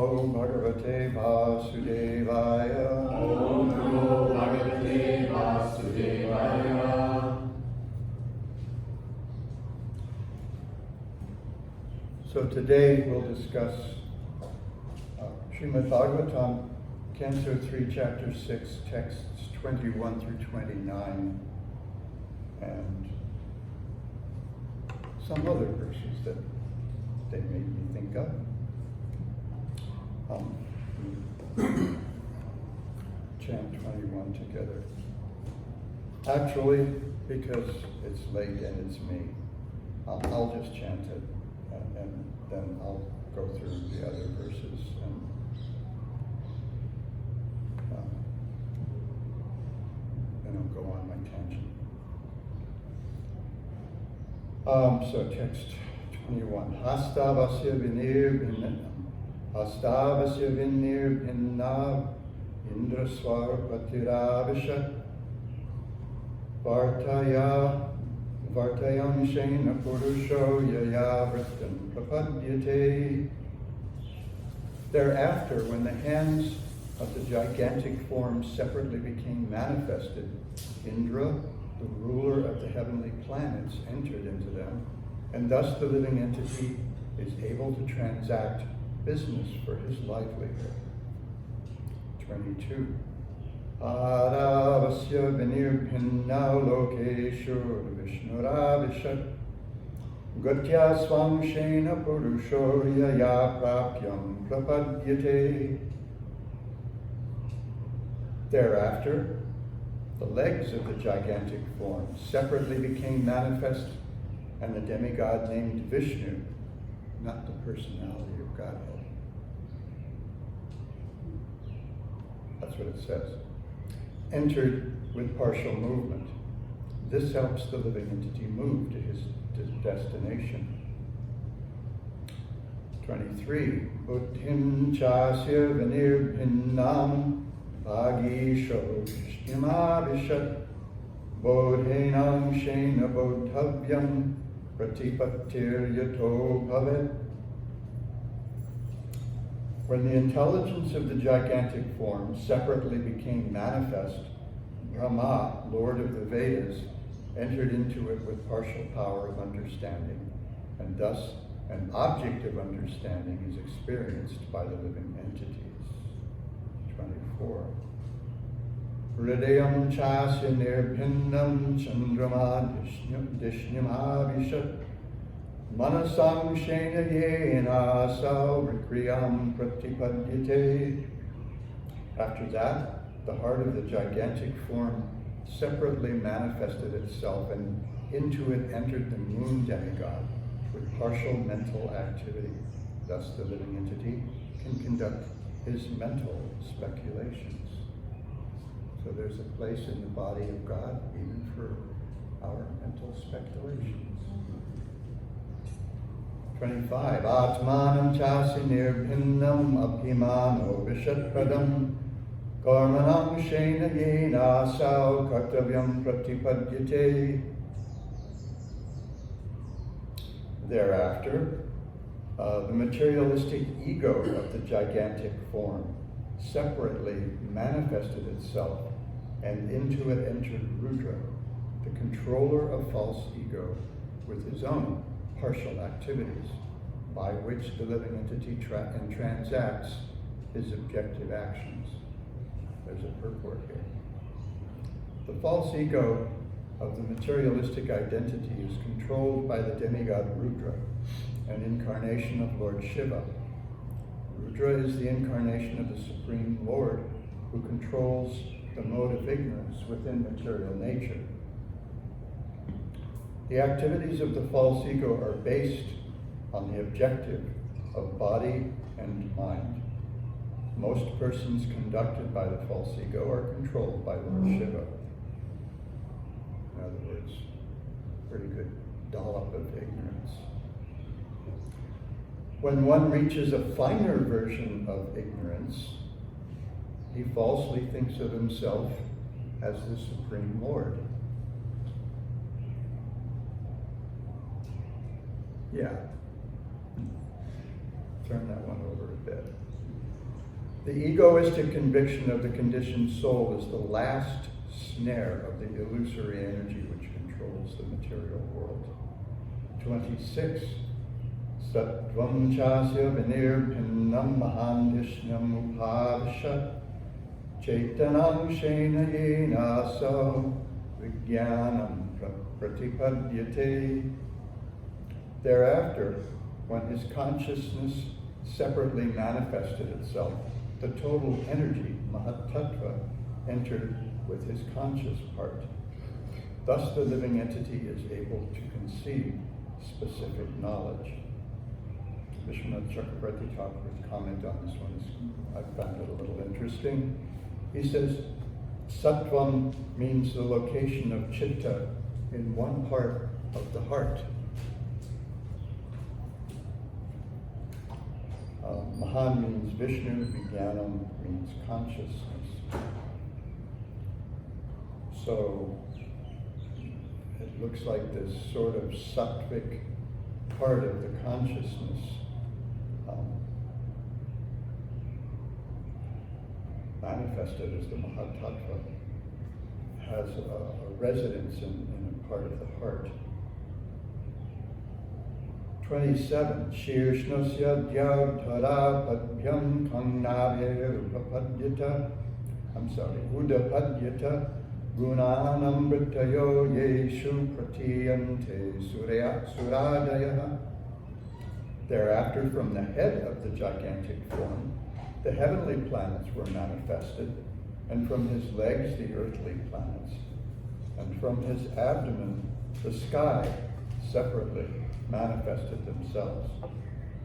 Namo Bhagavate Vasudevaya. Om Namo Bhagavate Vasudevaya. So today we'll discuss Srimad Bhagavatam, Canto 3, Chapter 6, texts 21 through 29, and some other verses that they made me think of. Chant 21 together. Actually, because it's late and it's me, I'll just chant it, and then I'll go through the other verses and I'll go on my tangent. So text 21. Hastavasya vinir bhinna indraswar patiravishat vartayam shena purusho yaya vrittam prapadyate. Thereafter, when the hands of the gigantic forms separately became manifested, Indra, the ruler of the heavenly planets, entered into them, and thus the living entity is able to transact business for his livelihood. 22. Aravasya vinirpinna lokeshu vishnuravishat gotya swam shena purusho yaya prapyam prapadyate. Thereafter, the legs of the gigantic form separately became manifest, and the demigod named Vishnu, not the personality of Godhead. That's what it says. Entered with partial movement. This helps the living entity move to his destination. 23. Buddhim chasya vinirpinnam Bhagisho Vishnimavishat Bodhenam Shena Bodhavyam Pratipatir Yato Bhavet. When the intelligence of the gigantic form separately became manifest, Brahma, Lord of the Vedas, entered into it with partial power of understanding, and thus an object of understanding is experienced by the living entities. 24. Hridayam chasya nirpinnam chandrama dishnyamavishat manasam shena yena asau vikriyam pratipadyate. After that, the heart of the gigantic form separately manifested itself, and into it entered the moon demigod with partial mental activity. Thus the living entity can conduct his mental speculations. So there's a place in the body of God even for our mental speculations. 25. Atmanam chasi nirpinnam abhimano vishatpradam karmanam shena yena asau kartavyam pratipadyate. Thereafter, the materialistic ego of the gigantic form separately manifested itself, and into it entered Rudra, the controller of false ego, with his own partial activities, by which the living entity transacts his objective actions. There's a purport here. The false ego of the materialistic identity is controlled by the demigod Rudra, an incarnation of Lord Shiva. Rudra is the incarnation of the Supreme Lord, who controls the mode of ignorance within material nature. The activities of the false ego are based on the objective of body and mind. Most persons conducted by the false ego are controlled by Lord Shiva. In other words, pretty good dollop of ignorance. When one reaches a finer version of ignorance, he falsely thinks of himself as the Supreme Lord. Yeah. turn that one over a bit. The egoistic conviction of the conditioned soul is the last snare of the illusory energy which controls the material world. 26. Sattvam chasya vinirpinnam mahandishnam upadashat Chaitanam shena yena so vijnanam pratipadyate. Thereafter, when his consciousness separately manifested itself, the total energy, mahatattva, entered with his conscious part. Thus the living entity is able to conceive specific knowledge. Vishwanath Chakravarti Thakur's comment on this one I found it a little interesting. He says, Sattvam means the location of chitta in one part of the heart. Mahan means Vishnu, Vijnanam means consciousness. So it looks like this sort of sattvic part of the consciousness manifested as the Mahatattva has a residence in a part of the heart. 27. Shirshnosya dhyavdhara padhyam kangnavye rupapadyata. Udapadyata gunanamritayo yeshu pratiyante suradaya. Thereafter, from the head of the gigantic form, the heavenly planets were manifested, and from his legs the earthly planets, and from his abdomen the sky separately manifested themselves.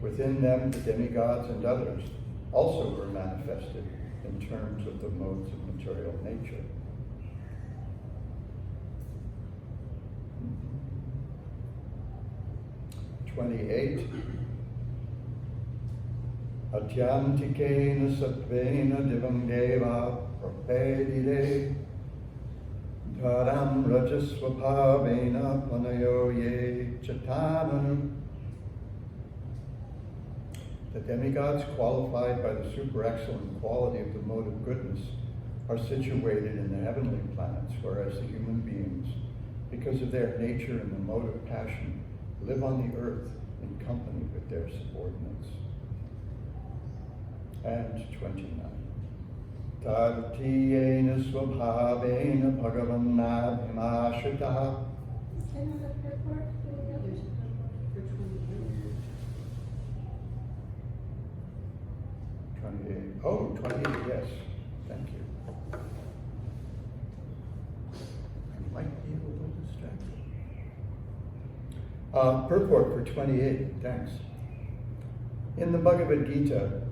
Within them the demigods and others also were manifested in terms of the modes of material nature. Mm-hmm. 28. Adyantikena sattvena divam deva prapedide dharam rajasvabhavena panayo ye chatamanu. The demigods, qualified by the super excellent quality of the mode of goodness, are situated in the heavenly planets, whereas the human beings, because of their nature and the mode of passion, live on the earth in company with their subordinates. And 29. Tadtiyena svabhavena bhagavanabhimashritaha. Oh, 28, yes. Thank you. I might be a little distracted. Purport for 28, thanks. In the Bhagavad Gita,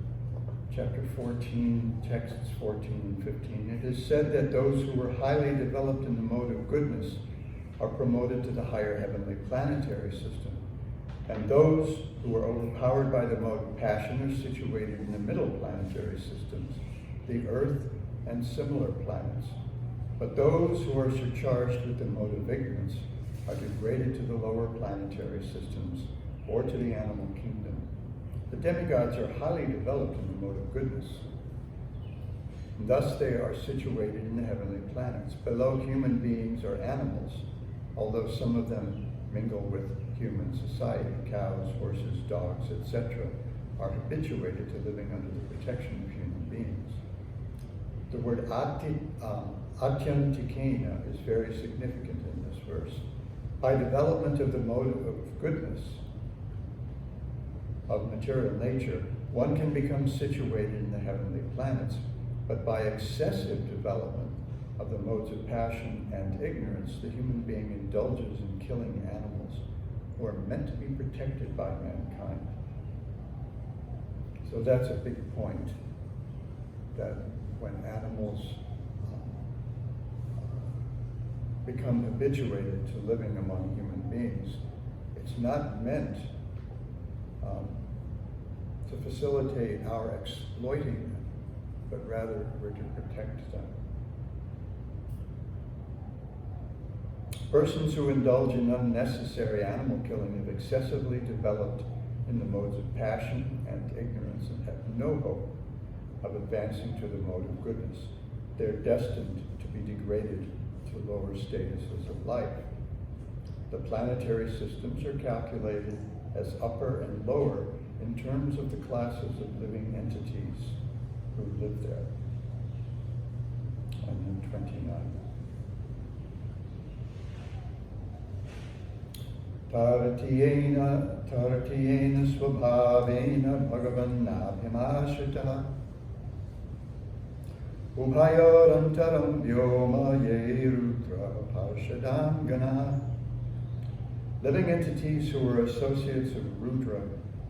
chapter 14, texts 14 and 15, it is said that those who were highly developed in the mode of goodness are promoted to the higher heavenly planetary system, and those who are overpowered by the mode of passion are situated in the middle planetary systems, the Earth and similar planets. But those who are surcharged with the mode of ignorance are degraded to the lower planetary systems or to the animal kingdom. The demigods are highly developed in the mode of goodness. And thus they are situated in the heavenly planets. Below human beings are animals, although some of them mingle with human society. Cows, horses, dogs, etc. are habituated to living under the protection of human beings. The word atyantikena is very significant in this verse. By development of the mode of goodness, of material nature, one can become situated in the heavenly planets, but by excessive development of the modes of passion and ignorance, the human being indulges in killing animals who are meant to be protected by mankind. So that's a big point, that when animals become habituated to living among human beings, it's not meant to facilitate our exploiting them, but rather we're to protect them. Persons who indulge in unnecessary animal killing have excessively developed in the modes of passion and ignorance and have no hope of advancing to the mode of goodness. They're destined to be degraded to lower statuses of life. The planetary systems are calculated as upper and lower in terms of the classes of living entities who live there. And then 29. Taratiyena svabhavena bhagavannabhimashritaha Ubhayorantaram vyoma ye rudra parshadam gana. Living entities who are associates of Rudra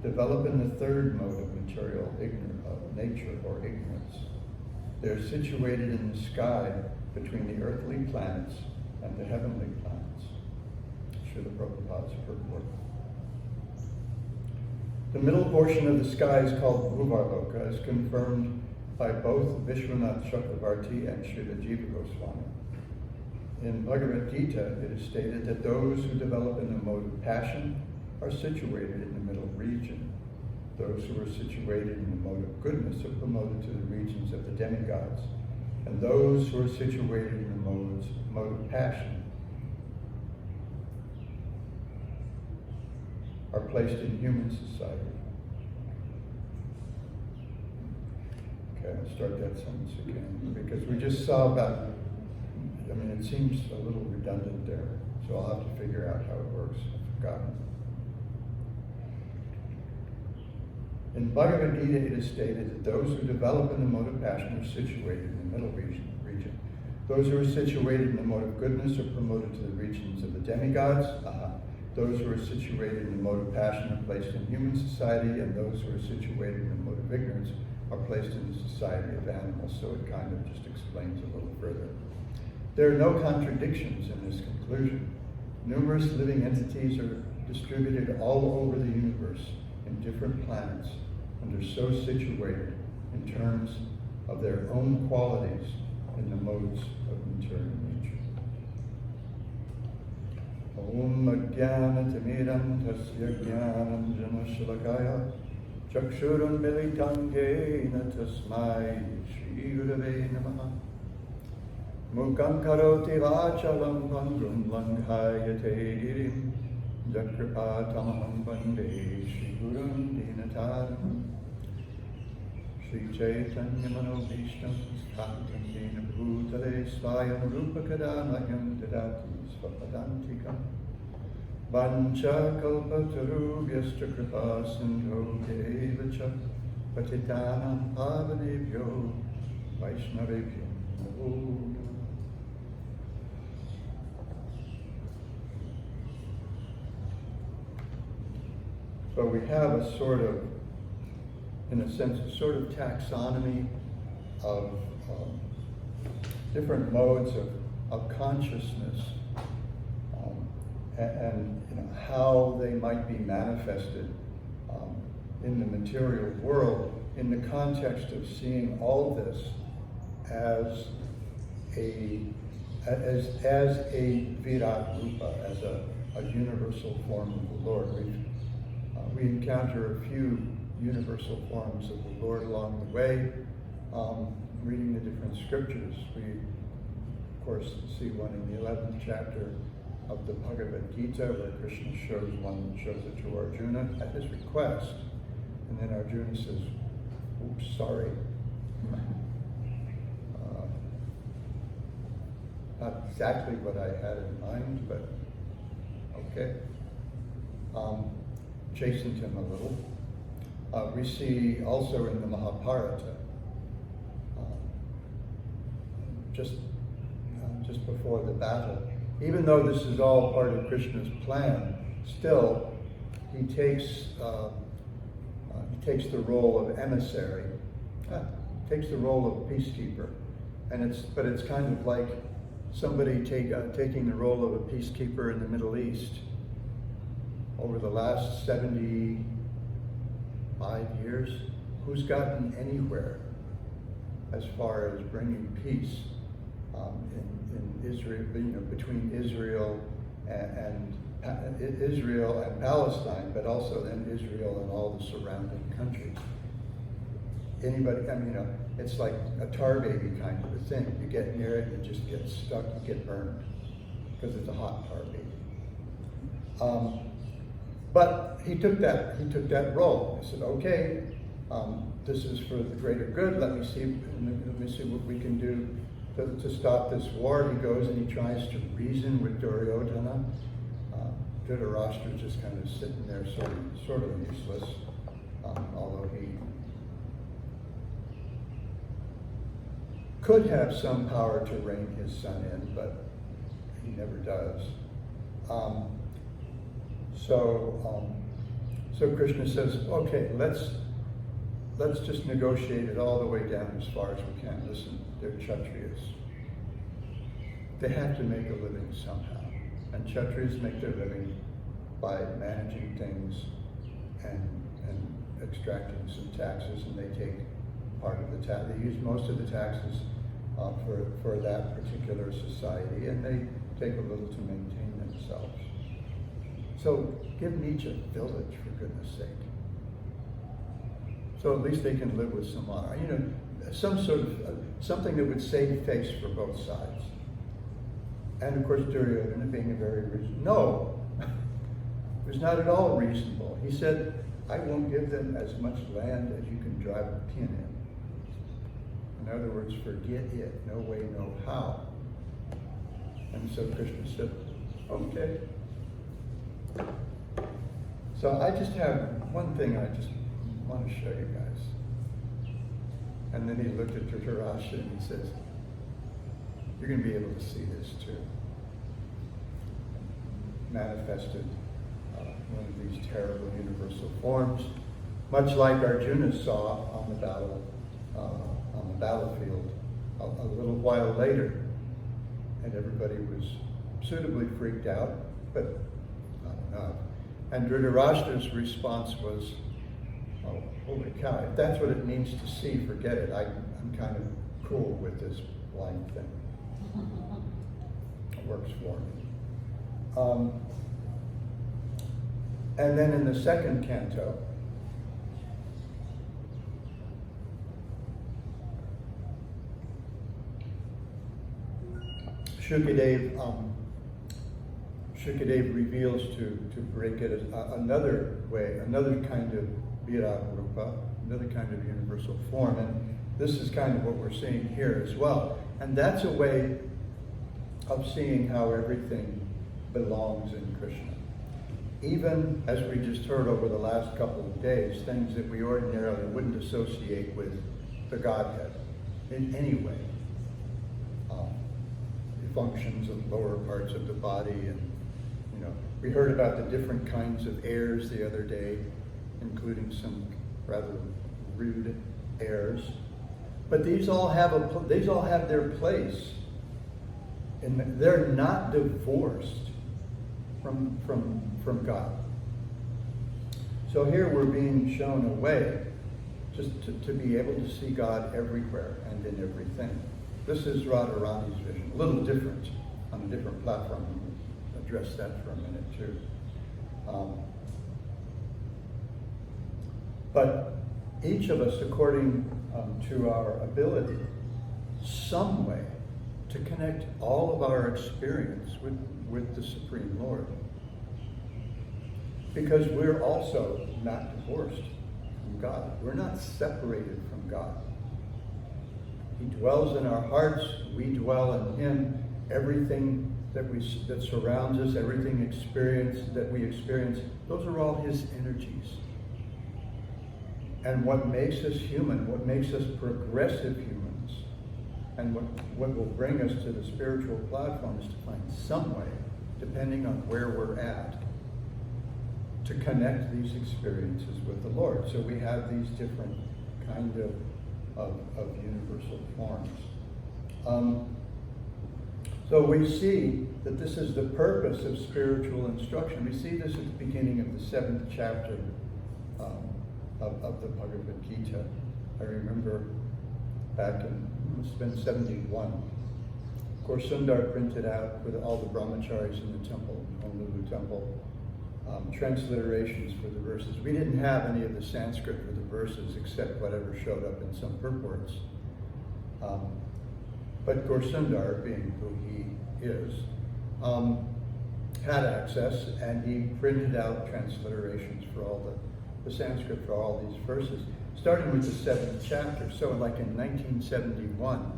develop in the third mode of material nature or ignorance. They're situated in the sky between the earthly planets and the heavenly planets. Srila Prabhupada's purport. The middle portion of the sky is called Bhuvarloka, as confirmed by both Vishwanath Chakravarti and Srila Jiva Goswami. In Bhagavad Gita, it is stated that those who develop in the mode of passion are situated in the middle region. Those who are situated in the mode of goodness are promoted to the regions of the demigods. And those who are situated in the mode of passion are placed in human society. Okay, I'll start that sentence again, because we just saw about, it seems a little redundant there, so I'll have to figure out how it works. I've forgotten. In Bhagavad Gita, it is stated that those who develop in the mode of passion are situated in the middle region. Those who are situated in the mode of goodness are promoted to the regions of the demigods. Those who are situated in the mode of passion are placed in human society, and those who are situated in the mode of ignorance are placed in the society of animals. So it kind of just explains a little further. There are no contradictions in this conclusion. Numerous living entities are distributed all over the universe in different planets, and are so situated in terms of their own qualities in the modes of material nature. Om Ajnanatimidam Tasya Jnanam Shalakaya Chakshuram Militam Yena Tasmai Shri Gurave Namaha Mukam Karoti Vachalam Pangrum Langhayate Girim Jakripatamaham Vande Shri Gurum Dinataram Shri Chaitanya Manobhishtam Sthatam Dena Bhutale Svayam Rupa Kadamayam Dadati Svapadantikam Vancha Kalpatarubhyascha Kripa Sindho Devacha Patitanam Pavanebhyo Vaishnavebhyo Namo. So we have a sort of, in a sense, a sort of taxonomy of different modes of consciousness and how they might be manifested in the material world in the context of seeing all this as a Virat Rupa, as a universal form of the Lord. We encounter a few universal forms of the Lord along the way, reading the different scriptures. We, of course, see one in the 11th chapter of the Bhagavad Gita, where Krishna shows it to Arjuna at his request. And then Arjuna says, oops, sorry. Not exactly what I had in mind, but okay. Chastened him a little. We see also in the Mahabharata, just before the battle, even though this is all part of Krishna's plan, still he takes the role of emissary, takes the role of peacekeeper, and it's kind of like somebody taking the role of a peacekeeper in the Middle East. Over the last 75 years, who's gotten anywhere as far as bringing peace in Israel, between Israel and Israel and Palestine, but also then Israel and all the surrounding countries. Anybody, it's like a tar baby kind of a thing. You get near it, you just get stuck, you get burned, because it's a hot tar baby. But he took that role. He said, okay, this is for the greater good. Let me see what we can do to stop this war. He goes and he tries to reason with Duryodhana. Dhritarashtra is just kind of sitting there, sort of useless, although he could have some power to rein his son in, but he never does. So Krishna says, okay, let's just negotiate it all the way down as far as we can. Listen, they're Kshatriyas. They have to make a living somehow. And Kshatriyas make their living by managing things and extracting some taxes, and they take part of the tax. They use most of the taxes for that particular society, and they take a little to maintain themselves. So give them each a village, for goodness sake. So at least they can live with some honor. Some sort of something that would save face for both sides. And of course, Duryodhana being a very reasonable, no, it was not at all reasonable. He said, I won't give them as much land as you can drive a pin in. In other words, forget it, no way, no how. And so Krishna said, okay. So I just have one thing I just want to show you guys. And then he looked at Dhritarashtra and he says, you're going to be able to see this too. Manifested one of these terrible universal forms, much like Arjuna saw on the battlefield a little while later, and everybody was suitably freaked out, but not enough. And Dhritarashtra's response was, "Oh, holy cow! If that's what it means to see, forget it. I'm kind of cool with this blind thing. It works for me." And then in the second canto, Shukadev reveals to break it another way, another kind of Virat Rupa, another kind of universal form. And this is kind of what we're seeing here as well. And that's a way of seeing how everything belongs in Krishna. Even, as we just heard over the last couple of days, things that we ordinarily wouldn't associate with the Godhead in any way. The functions of lower parts of the body, and we heard about the different kinds of airs the other day, including some rather rude airs. But these all have their place, and they're not divorced from God. So here we're being shown a way just to be able to see God everywhere and in everything. This is Radharani's vision, a little different, on a different platform. We'll address that for a minute too. But each of us, according to our ability, some way to connect all of our experience with the Supreme Lord. Because we're also not divorced from God. We're not separated from God. He dwells in our hearts. We dwell in Him. Everything that surrounds us, everything that we experience, those are all His energies. And what makes us human, what makes us progressive humans, and what will bring us to the spiritual platform is to find some way, depending on where we're at, to connect these experiences with the Lord. So we have these different kind of universal forms. So we see that this is the purpose of spiritual instruction. We see this at the beginning of the 7th chapter of the Bhagavad Gita. I remember back in, it's been 71. Of Sundar printed out with all the brahmacharis in the temple, Honolulu temple, transliterations for the verses. We didn't have any of the Sanskrit for the verses except whatever showed up in some purports. But Sundar, being who he is, had access, and he printed out transliterations for all the Sanskrit for all these verses, starting with the 7th chapter. So like in 1971,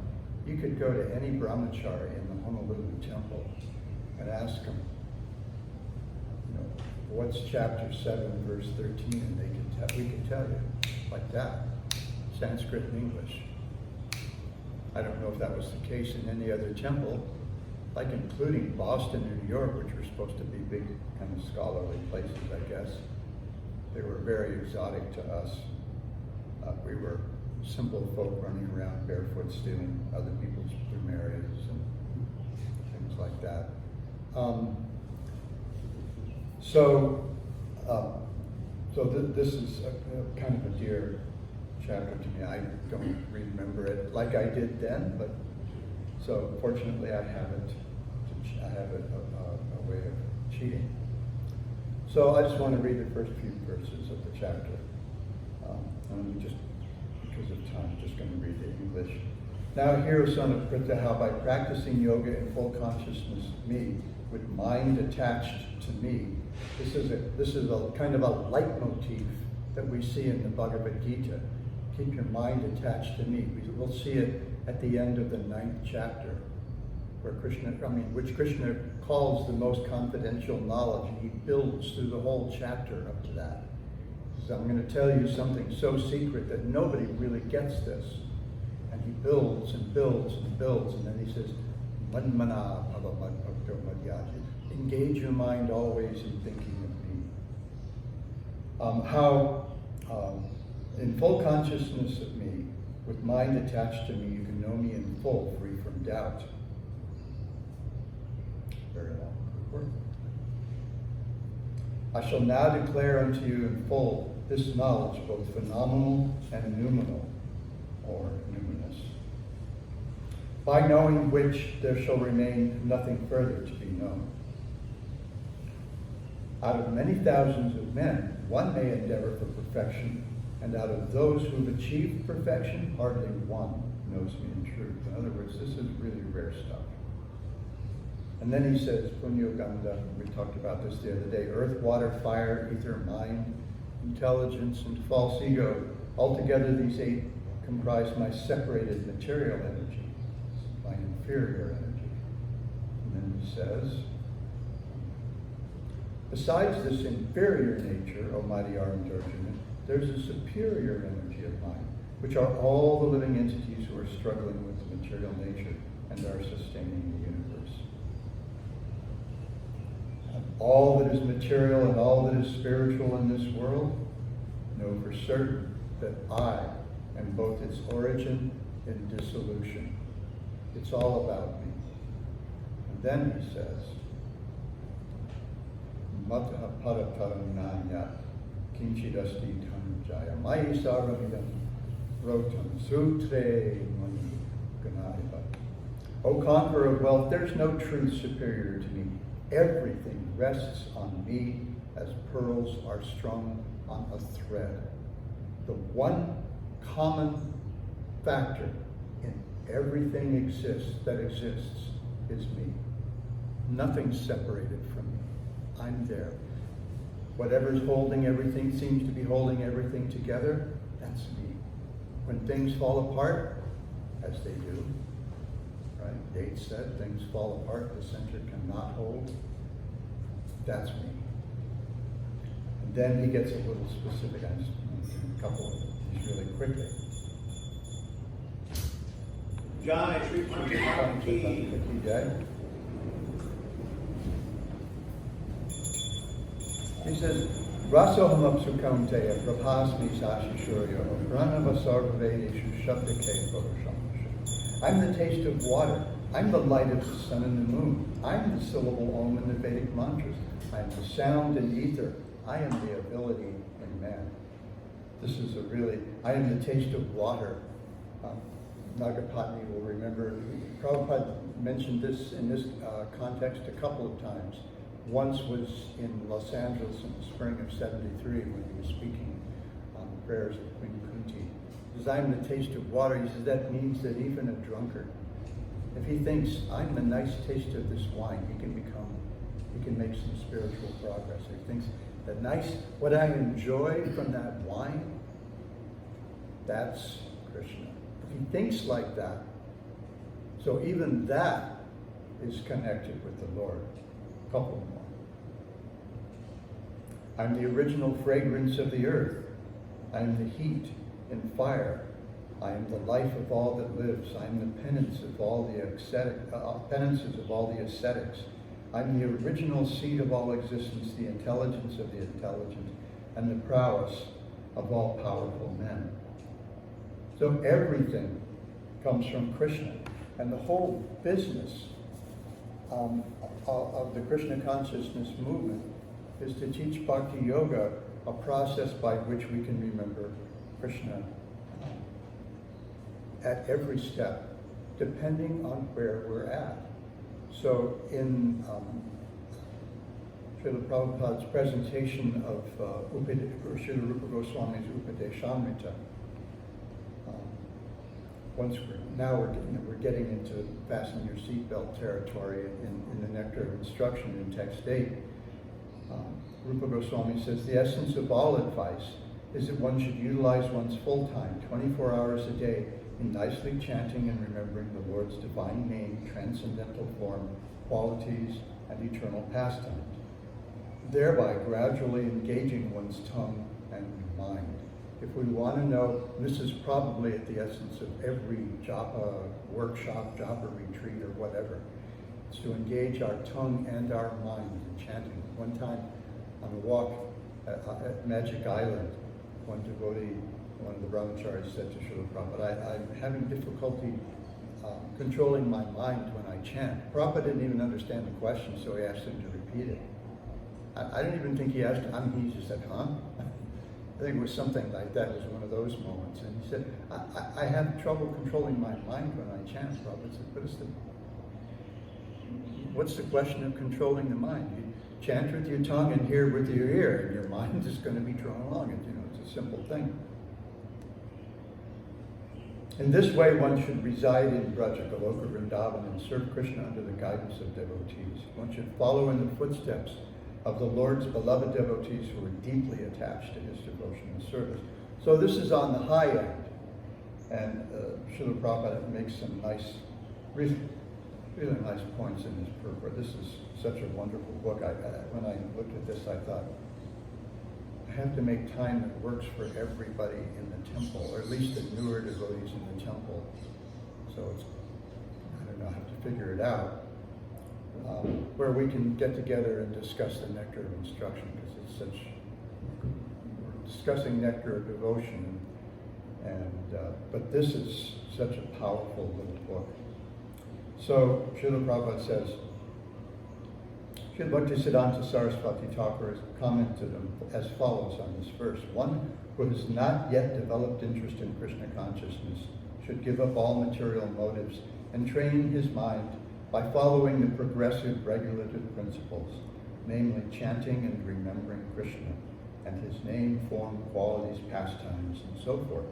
you could go to any brahmachari in the Honolulu temple and ask him, what's chapter 7, verse 13, and we could tell you, like that, Sanskrit and English. I don't know if that was the case in any other temple, like including Boston and New York, which were supposed to be big kind of scholarly places, I guess. They were very exotic to us. We were simple folk running around barefoot, stealing other people's plumerias and things like that. This is a kind of a dear chapter to me. I don't remember it like I did then, but so fortunately I have it. I have a way of cheating. So I just want to read the first few verses of the chapter. And just because of time, I'm just going to read the English. Now hear, O son of Pritha, how by practicing yoga in full consciousness, me, with mind attached to me, this is a kind of a leitmotif that we see in the Bhagavad Gita. Keep your mind attached to me. We'll see it at the end of the 9th chapter, where which Krishna calls the most confidential knowledge, and he builds through the whole chapter up to that. He says, I'm going to tell you something so secret that nobody really gets this. And he builds and builds and builds, and then he says, Manmana bhava madbhakto madhyaji. Engage your mind always in thinking of me. In full consciousness of me, with mind attached to me, you can know me in full, free from doubt. Very long word. I shall now declare unto you in full this knowledge, both phenomenal and noumenal, or numinous, by knowing which there shall remain nothing further to be known. Out of many thousands of men, one may endeavor for perfection, and out of those who've achieved perfection, hardly one knows me in truth. In other words, this is really rare stuff. And then he says, Punyo Ganda, we talked about this the other day, earth, water, fire, ether, mind, intelligence, and false ego. Altogether, these 8 comprise my separated material energy, my inferior energy. And then he says, besides this inferior nature, O mighty Arjuna, there's a superior energy of mine, which are all the living entities who are struggling with the material nature and are sustaining the universe. And all that is material and all that is spiritual in this world, know for certain that I am both its origin and dissolution. It's all about me. And then he says, Mataha parataram nanya kinchidasti dhanjaya mai sarvamidam rotam sutre mani ganaiva. O conqueror of wealth, there's no truth superior to me. Everything rests on me as pearls are strung on a thread. The one common factor in everything that exists is me. Nothing's separated from me. I'm there. Whatever's holding everything, seems to be holding everything together, that's me. When things fall apart, as they do, right? Yates said, things fall apart, the center cannot hold. That's me. And then he gets a little specific. I just want to do a couple of these really quickly. Jai Shri Prabhupada Ki. He says, Rasoham Apsukaunteya Prabhasmi Sashishurya Pranava Sarvavedeshu Shabdake Purushamasha. I'm the taste of water. I'm the light of the sun and the moon. I'm the syllable Om in the Vedic mantras. I'm the sound in ether. I am the ability in man. This is I am the taste of water. Nagapatni will remember, Prabhupada mentioned this in this context a couple of times. Once was in Los Angeles in the spring of '73 when he was speaking on the prayers of Queen Kunti. He says, I'm the taste of water. He says, that means that even a drunkard, if he thinks, I'm the nice taste of this wine, he can make some spiritual progress. If he thinks, what I enjoy from that wine, that's Krishna. If he thinks like that, so even that is connected with the Lord. A couple more. I'm the original fragrance of the earth. I am the heat and fire. I am the life of all that lives. I am the penance of all the penances of all the ascetics. I'm the original seed of all existence, the intelligence of the intelligent, and the prowess of all powerful men. So everything comes from Krishna. And the whole business of the Krishna consciousness movement is to teach Bhakti Yoga, a process by which we can remember Krishna at every step, depending on where we're at. So in Srila Prabhupada's presentation of Srila Rupa Goswami's Upadeshamrita, we're getting into fasten your seatbelt territory in the nectar of instruction in text 8. Rupa Goswami says, the essence of all advice is that one should utilize one's full time, 24 hours a day, in nicely chanting and remembering the Lord's divine name, transcendental form, qualities, and eternal pastimes, thereby gradually engaging one's tongue and mind. If we want to know, this is probably at the essence of every japa workshop, japa retreat, or whatever, it's to engage our tongue and our mind in chanting. One time on a walk at Magic Island, one devotee, one of the brahmacharis said to Srila Prabhupada, I'm having difficulty controlling my mind when I chant. Prabhupada didn't even understand the question, so he asked him to repeat it. I didn't even think he asked, he just said, huh? I think it was something like that. It was one of those moments. And he said, I have trouble controlling my mind when I chant. Prabhupada said, what's the question of controlling the mind? You chant with your tongue and hear with your ear, and your mind is going to be drawn along. And it's a simple thing. In this way, one should reside in Braja, Goloka, Vrindavan, and serve Krishna under the guidance of devotees. One should follow in the footsteps of the Lord's beloved devotees who are deeply attached to his devotion and service. So this is on the high end. And Srila Prabhupada makes some nice, really nice points in his purport. This is such a wonderful book. When I looked at this, I thought, I have to make time that works for everybody in the temple, or at least the newer devotees in the temple. So I don't know, I have to figure it out. Where we can get together and discuss the nectar of instruction, because we're discussing nectar of devotion, but this is such a powerful little book. So Srila Prabhupada says, Srila Bhaktisiddhanta Saraswati Thakur has commented as follows on this verse. One who has not yet developed interest in Krishna consciousness should give up all material motives and train his mind by following the progressive regulative principles, namely chanting and remembering Krishna and his name, form, qualities, pastimes, and so forth.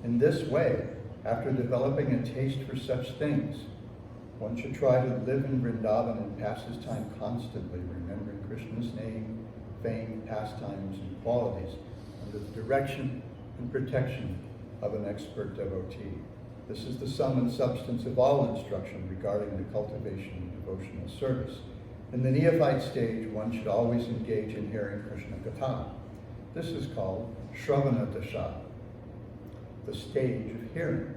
In this way, after developing a taste for such things, one should try to live in Vrindavan and pass his time constantly remembering Krishna's name, fame, pastimes, and qualities under the direction and protection of an expert devotee. This is the sum and substance of all instruction regarding the cultivation of devotional service. In the neophyte stage, one should always engage in hearing Krishna Katha. This is called Shravana Dasha, the stage of hearing.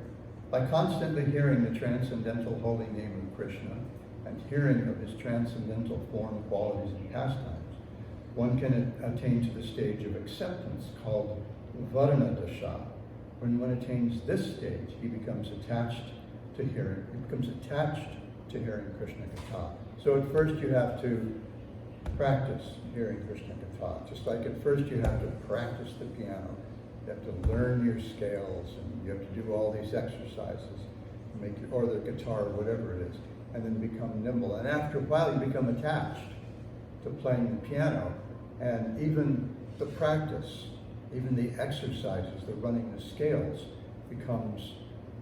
By constantly hearing the transcendental holy name of Krishna and hearing of his transcendental form, qualities, and pastimes, one can attain to the stage of acceptance called Varna Dasha. When one attains this stage, he becomes attached to hearing. Krishna Katha. So at first you have to practice hearing Krishna Katha. Just like at first you have to practice the piano. You have to learn your scales, and you have to do all these exercises, or the guitar, or whatever it is, and then become nimble. And after a while, you become attached to playing the piano, and even the practice, even the exercises, the running the scales, becomes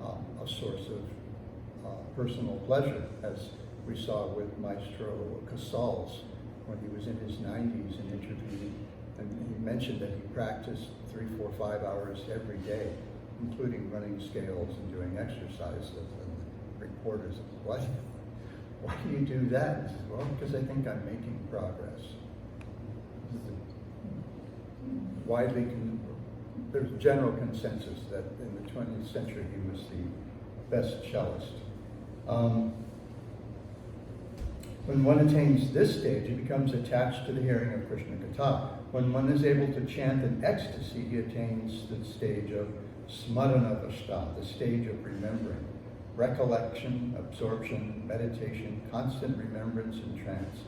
a source of personal pleasure, as we saw with Maestro Casals when he was in his 90s and interviewed. And he mentioned that he practiced 3, 4, 5 hours every day, including running scales and doing exercises. And reporters, why do you do that? He says, well, because I think I'm making progress. There's general consensus that in the 20th century he was the best cellist. When one attains this stage, he becomes attached to the hearing of Krishna Katha. When one is able to chant in ecstasy, he attains the stage of smaranavastha, the stage of remembering. Recollection, absorption, meditation, constant remembrance, and trance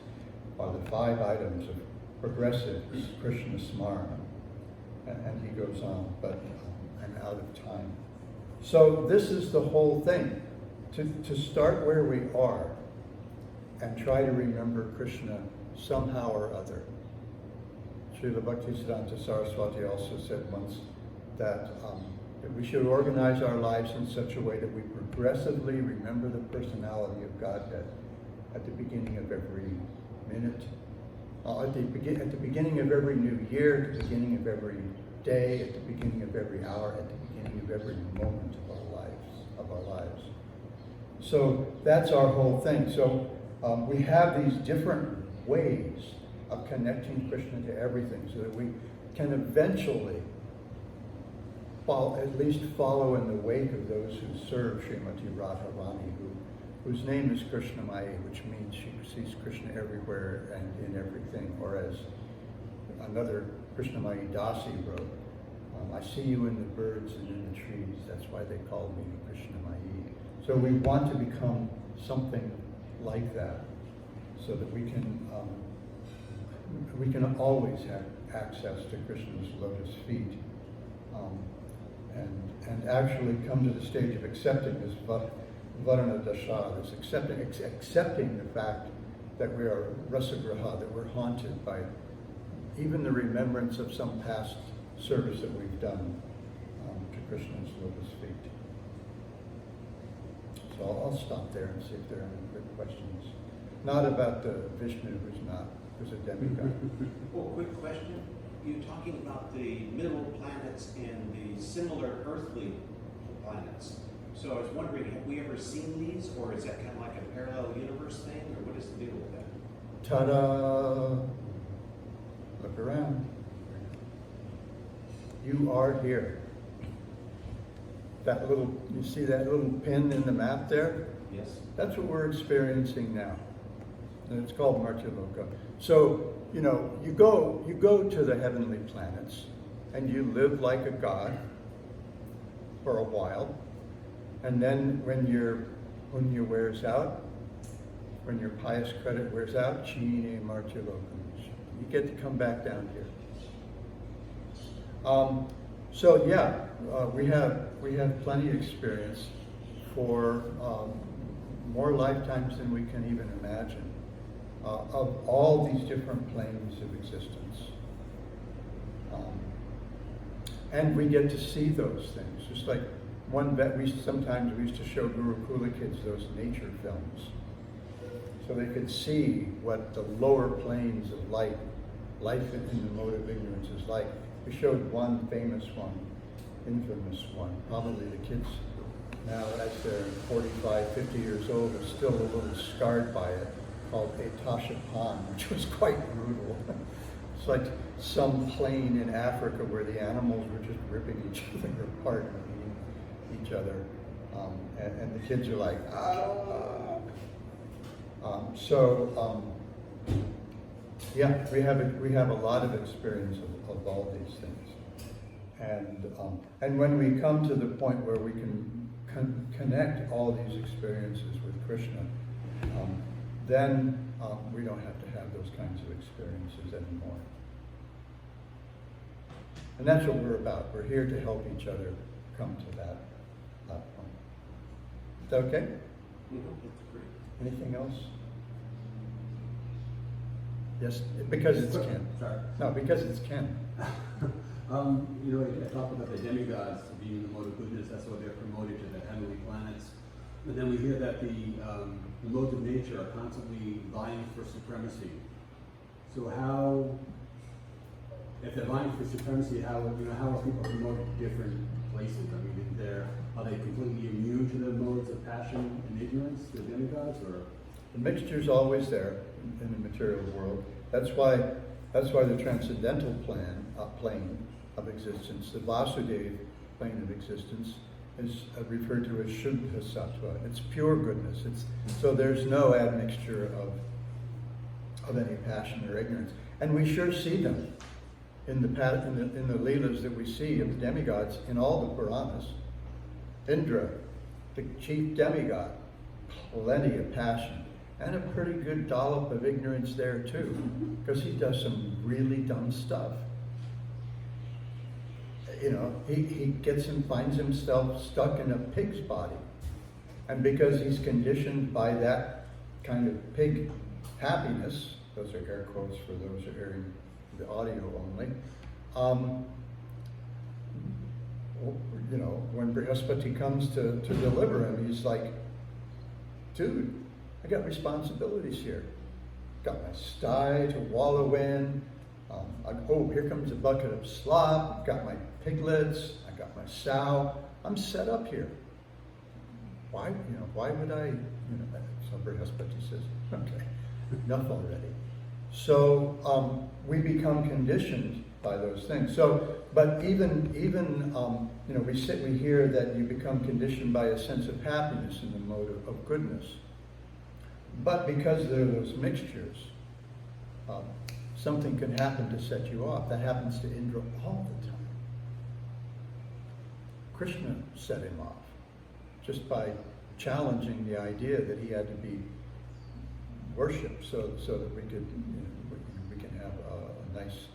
are the 5 items of progressive Krishna Smarana. And he goes on, but I'm out of time. So this is the whole thing. To start where we are and try to remember Krishna somehow or other. Srila Bhaktisiddhanta Saraswati also said once that we should organize our lives in such a way that we progressively remember the personality of Godhead at the beginning of every minute, at the beginning of every new year, at the beginning of every day, at the beginning of every hour, at the beginning of every moment of our lives. So that's our whole thing. So we have these different ways of connecting Krishna to everything, so that we can eventually at least follow in the wake of those who serve Srimati Radharani, whose name is Krishnamaya, which means she sees Krishna everywhere and in everything. Or as another Krishnamaya Dasi wrote, I see you in the birds and in the trees, that's why they call me Krishnamaya. So we want to become something like that, so that we can always have access to Krishna's lotus feet, and actually come to the stage of accepting this Varana Dasha, this accepting the fact that we are rasagraha, that we're haunted by even the remembrance of some past service that we've done to Krishna's lotus feet. So I'll stop there and see if there are any quick questions. Not about the Vishnu, who's a demigod. Well, quick question. You're talking about the middle planets and the similar earthly planets. So I was wondering, have we ever seen these, or is that kind of like a parallel universe thing, or what is the deal with that? Ta-da! Look around. You are here. You see that little pin in the map there? Yes. That's what we're experiencing now. And it's called Martyaloka. So, you go to the heavenly planets and you live like a god for a while. And then when your punya wears out, when your pious credit wears out, chine Martyaloka, you get to come back down here. So yeah, we have plenty of experience for more lifetimes than we can even imagine of all these different planes of existence, and we get to see those things. Just like sometimes we used to show Gurukula kids those nature films, so they could see what the lower planes of life in the mode of ignorance is like. We showed one famous one, infamous one. Probably the kids now, as they're 45, 50 years old, are still a little scarred by it, called Etasha Pond, which was quite brutal. It's like some plain in Africa where the animals were just ripping each other apart and eating each other. And the kids are like, ah! Yeah, we have a lot of experience of all these things, and when we come to the point where we can connect all these experiences with Krishna, then we don't have to have those kinds of experiences anymore. And that's what we're about. We're here to help each other come to that point. Is that okay? That's great. Anything else? Yes, because it's Ken. Sorry. No, because it's Ken. You know, I talked about the demigods being the mode of goodness. That's why they're promoted to the heavenly planets. But then we hear that the modes of nature are constantly vying for supremacy. So how, if they're vying for supremacy, how are people promoted to different places? I mean, are they completely immune to the modes of passion and ignorance, the demigods, or? The mixture's always there in the material world. That's why the transcendental plane of existence, the Vasudeva plane of existence, is referred to as Shuddha Sattva. It's pure goodness. So there's no admixture of any passion or ignorance. And we sure see them in the Leelas that we see of the demigods in all the Puranas. Indra, the chief demigod, plenty of passion. And a pretty good dollop of ignorance there too, because he does some really dumb stuff. You know, he finds himself stuck in a pig's body. And because he's conditioned by that kind of pig happiness, those are air quotes for those who are hearing the audio only, you know, when Brihaspati comes to deliver him, he's like, dude, I got responsibilities here. Got my sty to wallow in. Here comes a bucket of slop. I've got my piglets. I got my sow. I'm set up here. Why would I? So Brihaspati says, okay, enough already. So we become conditioned by those things. So, but even we hear that you become conditioned by a sense of happiness in the mode of goodness. But because there are those mixtures, something can happen to set you off. That happens to Indra all the time. Krishna set him off just by challenging the idea that he had to be worshipped so that we could, we can have a nice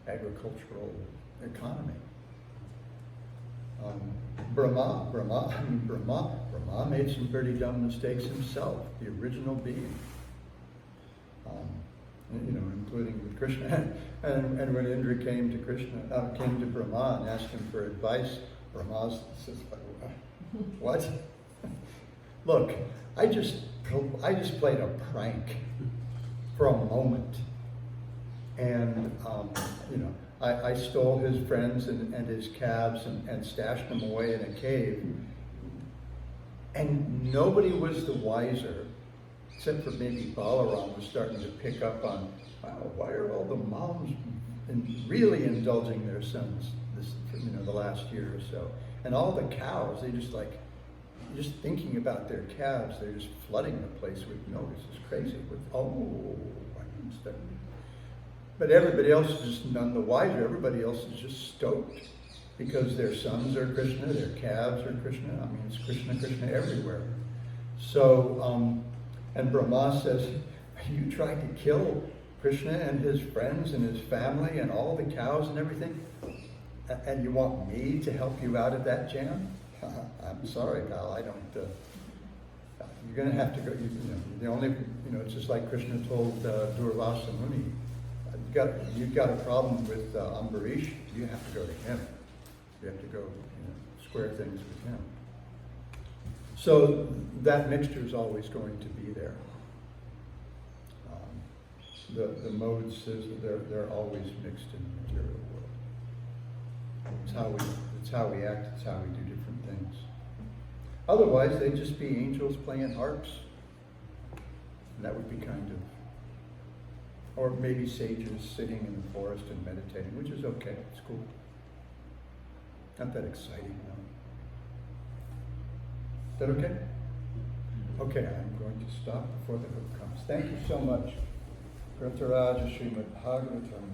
agricultural economy. Brahma made some pretty dumb mistakes himself, the original being. Including with Krishna. And when Indra came to Brahma and asked him for advice, Brahma says, what? Look, I just played a prank for a moment. And, I stole his friends and his calves and stashed them away in a cave. And nobody was the wiser, except for maybe Balaram was starting to pick up on, wow, why are all the moms really indulging their sons the last year or so? And all the cows, they just thinking about their calves, they're just flooding the place with milk. It's just crazy. But everybody else is just none the wiser. Everybody else is just stoked because their sons are Krishna, their calves are Krishna. I mean, it's Krishna, Krishna everywhere. So, and Brahma says, you tried to kill Krishna and his friends and his family and all the cows and everything, and you want me to help you out of that jam? I'm sorry, pal, I don't, you're going to have to go, it's just like Krishna told Durvasa Muni, you've got a problem with Ambarish, you have to go to him. You have to go square things with him. So that mixture is always going to be there. The modes, they're always mixed in the material world. It's how we act, it's how we do different things. Otherwise, they'd just be angels playing harps. And that would be kind of, or maybe sages sitting in the forest and meditating, which is okay, it's cool. Not that exciting, no. Is that okay? Okay, I'm going to stop before the hook comes. Thank you so much. Grataraja Srimad Bhagavatam.